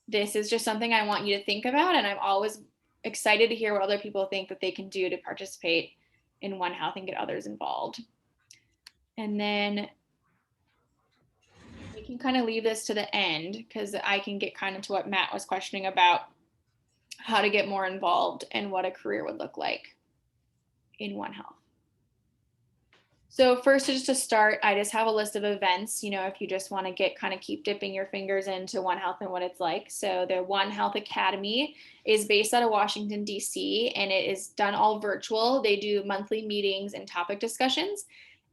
this is just something I want you to think about. And I'm always excited to hear what other people think that they can do to participate in One Health and get others involved. And then we can kind of leave this to the end because I can get kind of to what Matt was questioning about, how to get more involved and what a career would look like in One Health. So first, just to start, I just have a list of events, if you just want to keep dipping your fingers into One Health and what it's like. So the One Health Academy is based out of Washington, D.C., and it is done all virtual. They do monthly meetings and topic discussions,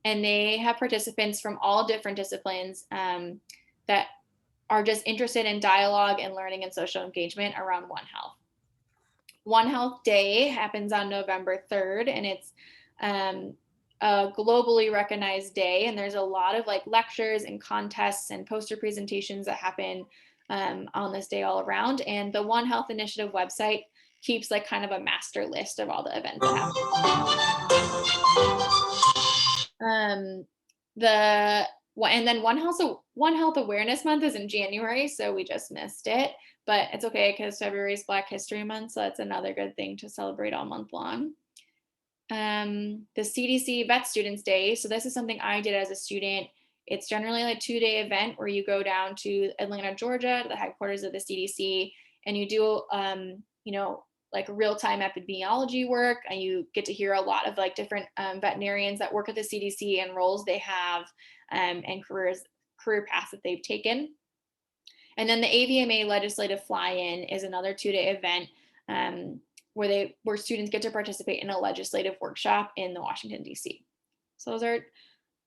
and they have participants from all different disciplines that are just interested in dialogue and learning and social engagement around One Health. One Health Day happens on November 3rd, and it's a globally recognized day, and there's a lot of lectures and contests and poster presentations that happen on this day all around. And the One Health Initiative website keeps kind of a master list of all the events that happen. And then One Health Awareness Month is in January, so we just missed it, but it's okay because February is Black History Month, so that's another good thing to celebrate all month long. The CDC Vet Students Day. So this is something I did as a student. It's generally a 2-day event where you go down to Atlanta, Georgia, to the headquarters of the CDC, and you do, real-time epidemiology work, and you get to hear a lot of different veterinarians that work at the CDC and roles they have and career paths that they've taken. And then the AVMA Legislative Fly-In is another 2-day event where students get to participate in a legislative workshop in the Washington, D.C. So those are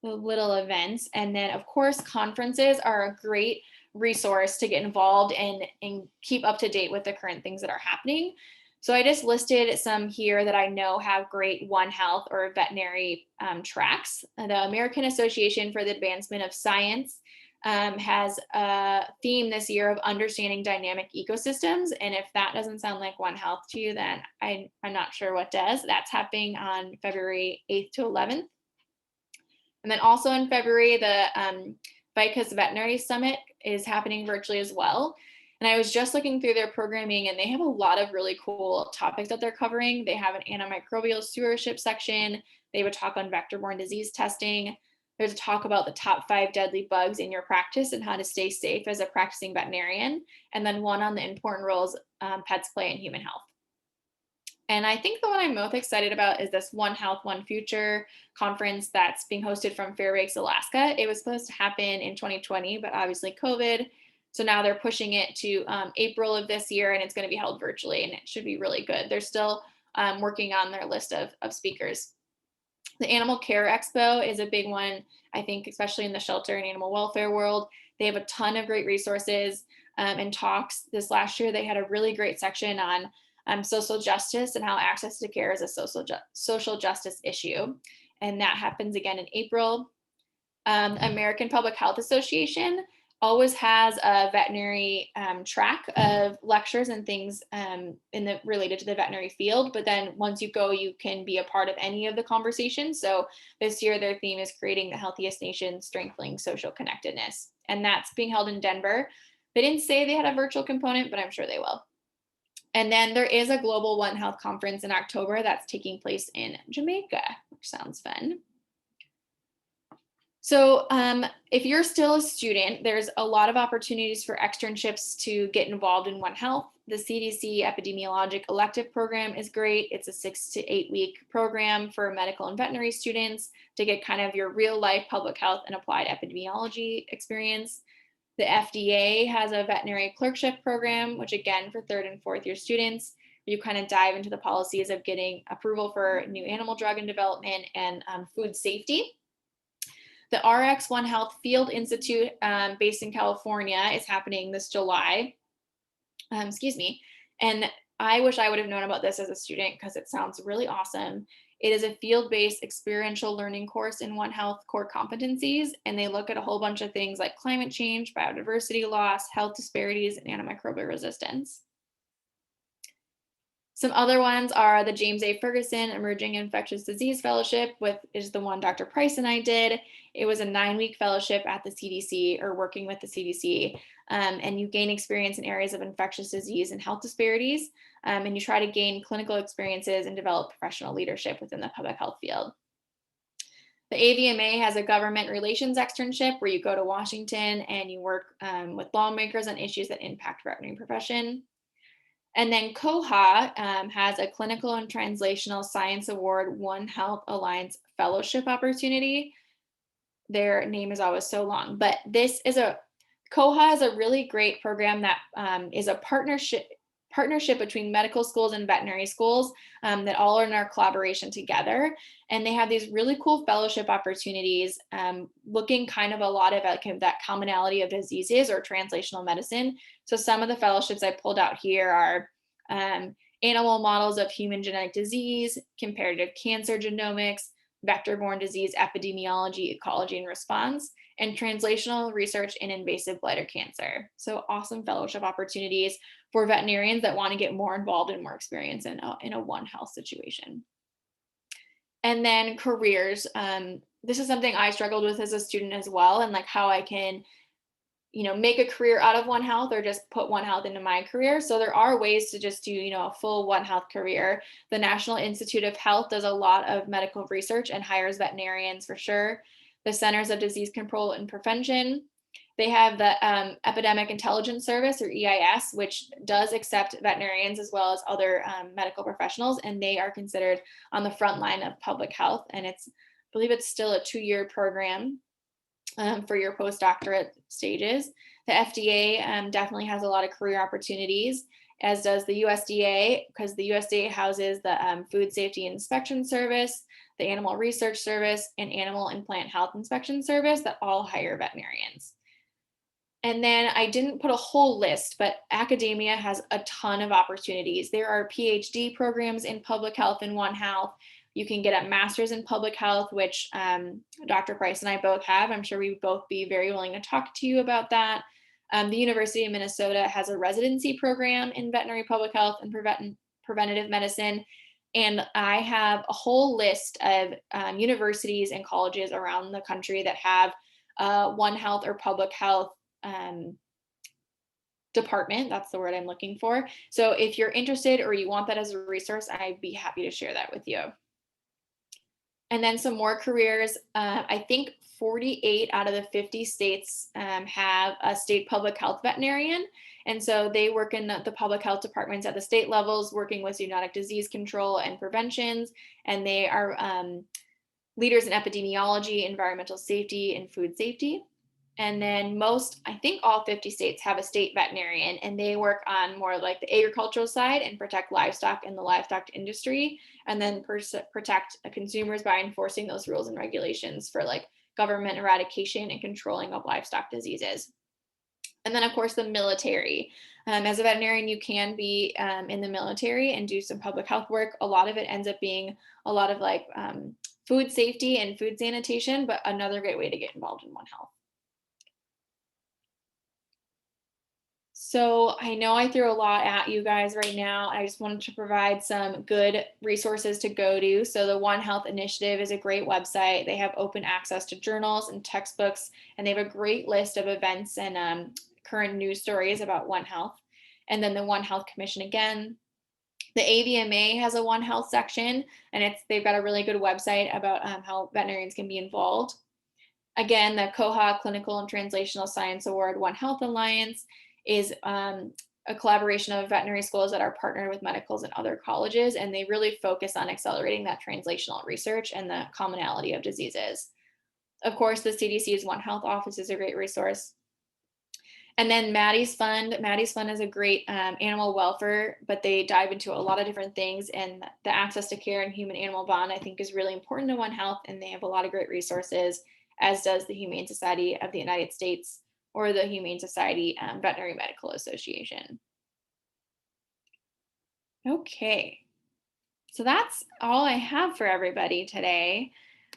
the little events. And then, of course, conferences are a great resource to get involved and keep up to date with the current things that are happening. So I just listed some here that I know have great One Health or veterinary tracks. The American Association for the Advancement of Science has a theme this year of understanding dynamic ecosystems. And if that doesn't sound like One Health to you, then I'm not sure what does. That's happening on February 8th to 11th. And then also in February, the Vikas Veterinary Summit is happening virtually as well. And I was just looking through their programming, and they have a lot of really cool topics that they're covering. They have an antimicrobials stewardship section. They have a talk on vector-borne disease testing. There's a talk about the top 5 deadly bugs in your practice and how to stay safe as a practicing veterinarian. And then one on the important roles pets play in human health. And I think the one I'm most excited about is this One Health, One Future conference that's being hosted from Fairbanks, Alaska. It was supposed to happen in 2020, but obviously COVID. So now they're pushing it to April of this year, and it's going to be held virtually, and it should be really good. They're still working on their list of speakers. The Animal Care Expo is a big one, I think, especially in the shelter and animal welfare world. They have a ton of great resources and talks. This last year, they had a really great section on social justice and how access to care is a social justice issue. And that happens again in April. American Public Health Association always has a veterinary track of lectures and things related to the veterinary field. But then once you go, you can be a part of any of the conversations. So this year, their theme is creating the healthiest nation, strengthening social connectedness. And that's being held in Denver. They didn't say they had a virtual component, but I'm sure they will. And then there is a global One Health conference in October that's taking place in Jamaica, which sounds fun. So if you're still a student, there's a lot of opportunities for externships to get involved in One Health. The CDC Epidemiologic Elective Program is great. It's a 6 to 8 week program for medical and veterinary students to get kind of your real life public health and applied epidemiology experience. The FDA has a veterinary clerkship program, which again, for 3rd and 4th year students, you kind of dive into the policies of getting approval for new animal drug and development and food safety. The RX One Health Field Institute, based in California, is happening this July. And I wish I would have known about this as a student because it sounds really awesome. It is a field-based experiential learning course in One Health core competencies, and they look at a whole bunch of things like climate change, biodiversity loss, health disparities, and antimicrobial resistance. Some other ones are the James A. Ferguson Emerging Infectious Disease Fellowship, which is the one Dr. Price and I did. It was a 9-week fellowship at the CDC, or working with the CDC, and you gain experience in areas of infectious disease and health disparities, and you try to gain clinical experiences and develop professional leadership within the public health field. The AVMA has a government relations externship where you go to Washington and you work with lawmakers on issues that impact the veterinary profession. And then COHA has a Clinical and Translational Science Award One Health Alliance Fellowship opportunity. Their name is always so long, but COHA is a really great program that is a partnership between medical schools and veterinary schools that all are in our collaboration together. And they have these really cool fellowship opportunities looking kind of a lot of that commonality of diseases or translational medicine. So some of the fellowships I pulled out here are animal models of human genetic disease, comparative cancer genomics, vector-borne disease epidemiology, ecology, and response, and translational research in invasive bladder cancer. So awesome fellowship opportunities for veterinarians that want to get more involved and more experience in a One Health situation. And then careers. This is something I struggled with as a student as well, and like how I can make a career out of One Health or just put One Health into my career. So there are ways to just do, a full One Health career. The National Institute of Health does a lot of medical research and hires veterinarians for sure. The Centers of Disease Control and Prevention, they have the Epidemic Intelligence Service, or EIS, which does accept veterinarians as well as other medical professionals, and they are considered on the front line of public health. And I believe it's still a 2-year program for your postdoctorate stages. The FDA definitely has a lot of career opportunities, as does the USDA, because the USDA houses the Food Safety Inspection Service, the Animal Research Service, and Animal and Plant Health Inspection Service that all hire veterinarians. And then I didn't put a whole list, but academia has a ton of opportunities. There are PhD programs in public health and One Health. You can get a master's in public health, which Dr. Price and I both have. I'm sure we would both be very willing to talk to you about that. The University of Minnesota has a residency program in veterinary public health and preventative medicine. And I have a whole list of universities and colleges around the country that have One Health or public health department. That's the word I'm looking for. So if you're interested or you want that as a resource, I'd be happy to share that with you. And then some more careers. I think 48 out of the 50 states have a state public health veterinarian. And so they work in the public health departments at the state levels, working with zoonotic disease control and preventions. And they are leaders in epidemiology, environmental safety, and food safety. And then I think all 50 states have a state veterinarian, and they work on more like the agricultural side and protect livestock in the livestock industry, and then protect consumers by enforcing those rules and regulations for like government eradication and controlling of livestock diseases. And then of course the military. As a veterinarian, you can be in the military and do some public health work. A lot of it ends up being a lot of like food safety and food sanitation, but another great way to get involved in One Health. So I know I threw a lot at you guys right now. I just wanted to provide some good resources to go to. So the One Health Initiative is a great website. They have open access to journals and textbooks, and they have a great list of events and current news stories about One Health. And then the One Health Commission again. The AVMA has a One Health section, and they've got a really good website about how veterinarians can be involved. Again, the COHA Clinical and Translational Science Award One Health Alliance is a collaboration of veterinary schools that are partnered with medicals and other colleges, and they really focus on accelerating that translational research and the commonality of diseases. Of course, the CDC's One Health office is a great resource. And then Maddie's Fund. Maddie's Fund is a great animal welfare, but they dive into a lot of different things. And the access to care and human-animal bond, I think, is really important to One Health, and they have a lot of great resources, as does the Humane Society of the United States or the Humane Society Veterinary Medical Association. Okay, so that's all I have for everybody today.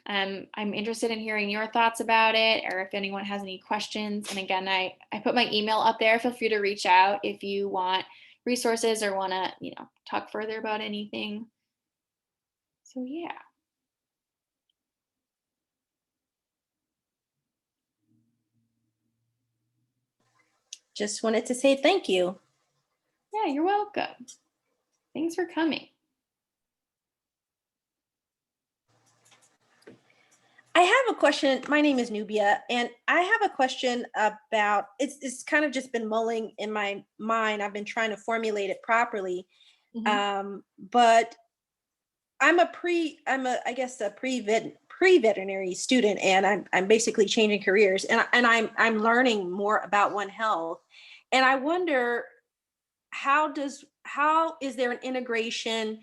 I'm interested in hearing your thoughts about it, or if anyone has any questions. And again, I put my email up there. Feel free to reach out if you want resources or want to, talk further about anything. So yeah. Just wanted to say thank you. Yeah, you're welcome. Thanks for coming. I have a question. My name is Nubia, and I have a question about, it's kind of just been mulling in my mind. I've been trying to formulate it properly. But I'm a pre-veterinary student, and I'm basically changing careers, and I'm learning more about One Health. And I wonder, how is there an integration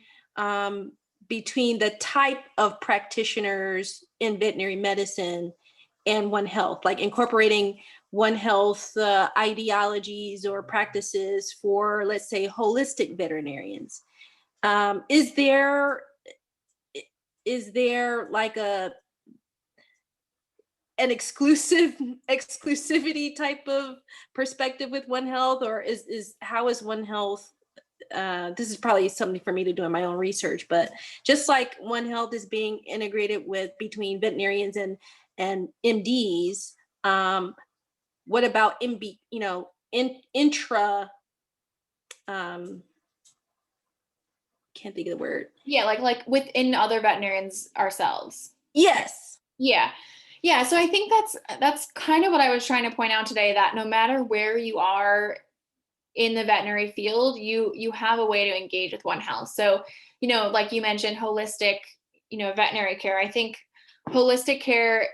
between the type of practitioners in veterinary medicine and One Health, like incorporating One Health ideologies or practices for, let's say, holistic veterinarians? Is there like an exclusivity type of perspective with One Health, or how is One Health? This is probably something for me to do in my own research, but just like One Health is being integrated between veterinarians and MDs, what about intra? Can't think of the word. Yeah, like within other veterinarians ourselves. Yes. Yeah. So I think that's kind of what I was trying to point out today, that no matter where you are in the veterinary field, you have a way to engage with One Health. So, like you mentioned, holistic, veterinary care. I think holistic care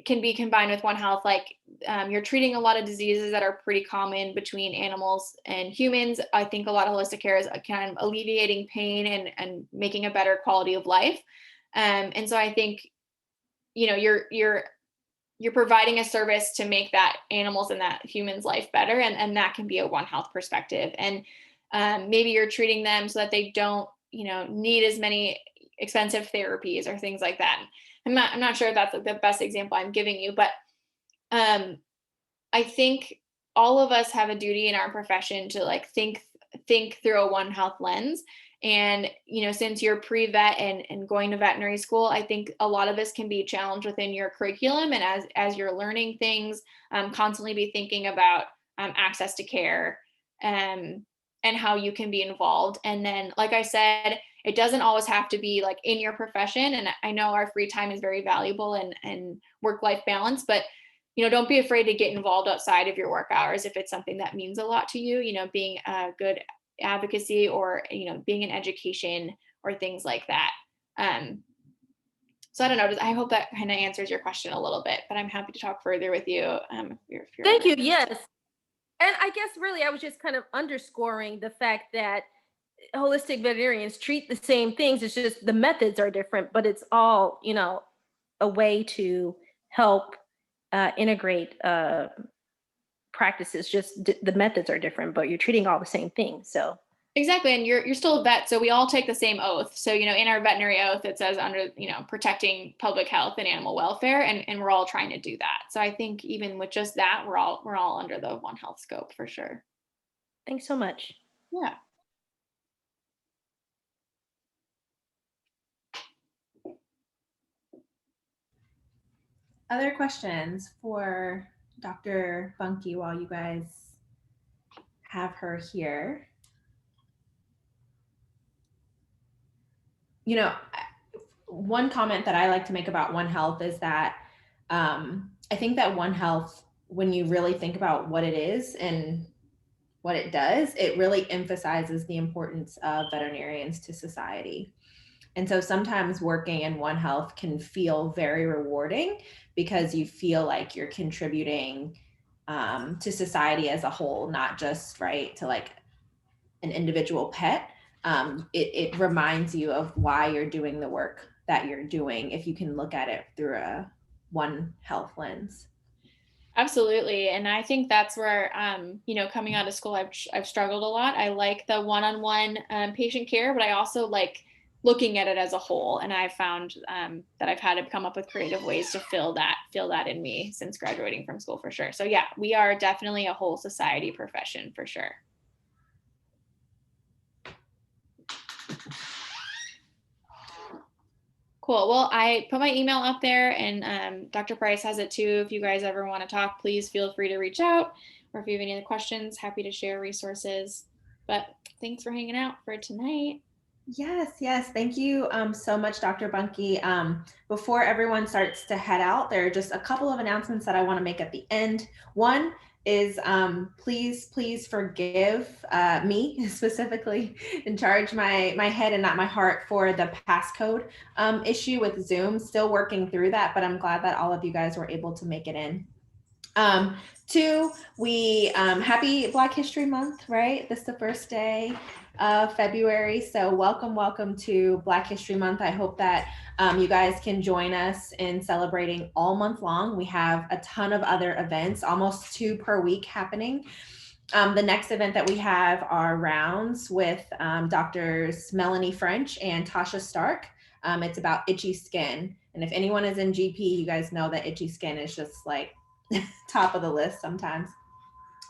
can be combined with One Health. Like you're treating a lot of diseases that are pretty common between animals and humans. I think a lot of holistic care is kind of alleviating pain and making a better quality of life. And so I think, you're providing a service to make that animals and that human's life better. And that can be a One Health perspective. And maybe you're treating them so that they don't, need as many expensive therapies or things like that. I'm not sure if that's the best example I'm giving you, but I think all of us have a duty in our profession to like think through a One Health lens. And, since you're pre-vet and going to veterinary school, I think a lot of this can be challenged within your curriculum. And as you're learning things, constantly be thinking about access to care and how you can be involved. And then, like I said, it doesn't always have to be like in your profession. And I know our free time is very valuable and work-life balance, but don't be afraid to get involved outside of your work hours if it's something that means a lot to you, being a good advocacy or, being in education or things like that. So I don't know, I hope that kind of answers your question a little bit, but I'm happy to talk further with you. Thank you. Yes. And I guess really I was just kind of underscoring the fact that holistic veterinarians treat the same things. It's just the methods are different, but it's all, a way to help integrate practices. Just the methods are different, but you're treating all the same things. So exactly. And you're still a vet. So we all take the same oath. So, in our veterinary oath, it says under, protecting public health and animal welfare, and we're all trying to do that. So I think even with just that, we're all under the One Health scope for sure. Thanks so much. Yeah. Other questions for Dr. Bunke while you guys have her here? One comment that I like to make about One Health is that I think that One Health, when you really think about what it is and what it does, it really emphasizes the importance of veterinarians to society. And so sometimes working in One Health can feel very rewarding because you feel like you're contributing to society as a whole, not just right to like an individual pet. It reminds you of why you're doing the work that you're doing if you can look at it through a One Health lens. Absolutely. And I think that's where, coming out of school, I've struggled a lot. I like the one-on-one patient care, but I also like looking at it as a whole. And I found that I've had to come up with creative ways to fill that in me since graduating from school, for sure. So yeah, we are definitely a whole society profession, for sure. Cool. Well, I put my email up there, and Dr. Price has it too. If you guys ever want to talk, please feel free to reach out. Or if you have any other questions, happy to share resources. But thanks for hanging out for tonight. Yes. Thank you so much, Dr. Bunke. Before everyone starts to head out, there are just a couple of announcements that I want to make at the end. One is please forgive me specifically and charge my head and not my heart for the passcode issue with Zoom. Still working through that, but I'm glad that all of you guys were able to make it in. Two, we happy Black History Month, right? This is the first day of February. So welcome to Black History Month. I hope that you guys can join us in celebrating all month long. We have a ton of other events, almost 2 per week happening. The next event that we have are rounds with Doctors Melanie French and Tasha Stark. It's about itchy skin. And if anyone is in GP, you guys know that itchy skin is just like top of the list sometimes.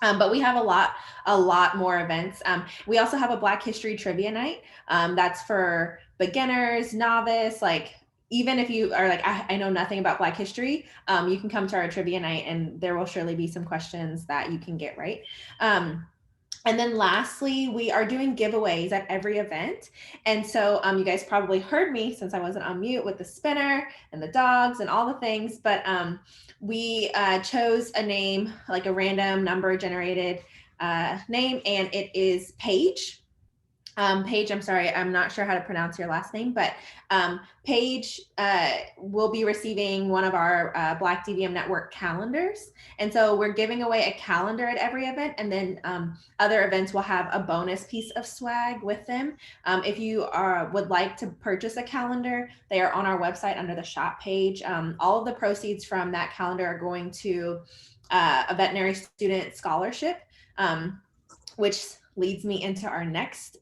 But we have a lot more events. We also have a Black History Trivia Night. That's for beginners, novice, like even if you are like, I know nothing about Black history, you can come to our trivia night and there will surely be some questions that you can get right. And then lastly, we are doing giveaways at every event. And so you guys probably heard me since I wasn't on mute with the spinner and the dogs and all the things, but we chose a name, like a random number generated name, and it is Paige. Paige, I'm sorry, I'm not sure how to pronounce your last name, but Paige will be receiving one of our Black DVM Network calendars. And so we're giving away a calendar at every event, and then other events will have a bonus piece of swag with them. If you would like to purchase a calendar, they are on our website under the shop page. All of the proceeds from that calendar are going to a veterinary student scholarship, which leads me into our next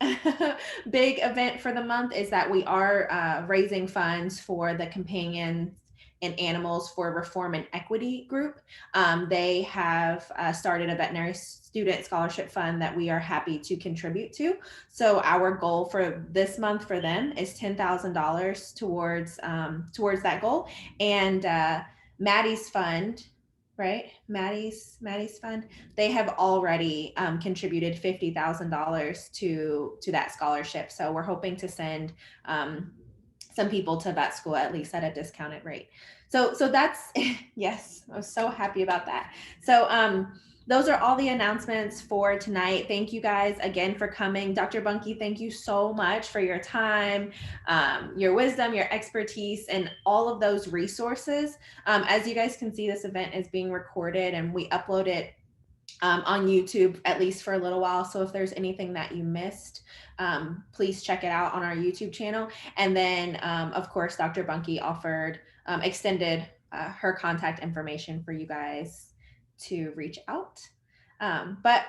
big event for the month, is that we are raising funds for the Companions and Animals for Reform and Equity group. They have started a veterinary student scholarship fund that we are happy to contribute to. So our goal for this month for them is $10,000 towards that goal. And Maddie's fund, right? Maddie's fund. They have already contributed $50,000 to that scholarship. So we're hoping to send some people to vet school, at least at a discounted rate. So that's, yes, I was so happy about that. So those are all the announcements for tonight. Thank you guys again for coming. Dr. Bunke, thank you so much for your time, your wisdom, your expertise, and all of those resources. As you guys can see, this event is being recorded and we upload it on YouTube, at least for a little while. So if there's anything that you missed, please check it out on our YouTube channel. And then, of course, Dr. Bunke extended her contact information for you guys to reach out. But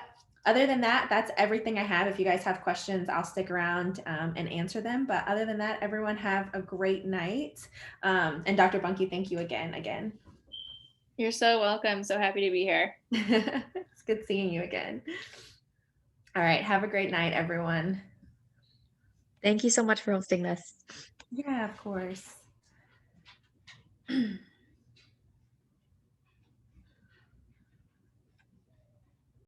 other than that, that's everything I have. If you guys have questions, I'll stick around and answer them. But other than that, everyone have a great night. And Dr. Bunke, thank you again. You're so welcome. So happy to be here. It's good seeing you again. All right. Have a great night, everyone. Thank you so much for hosting this. Yeah, of course.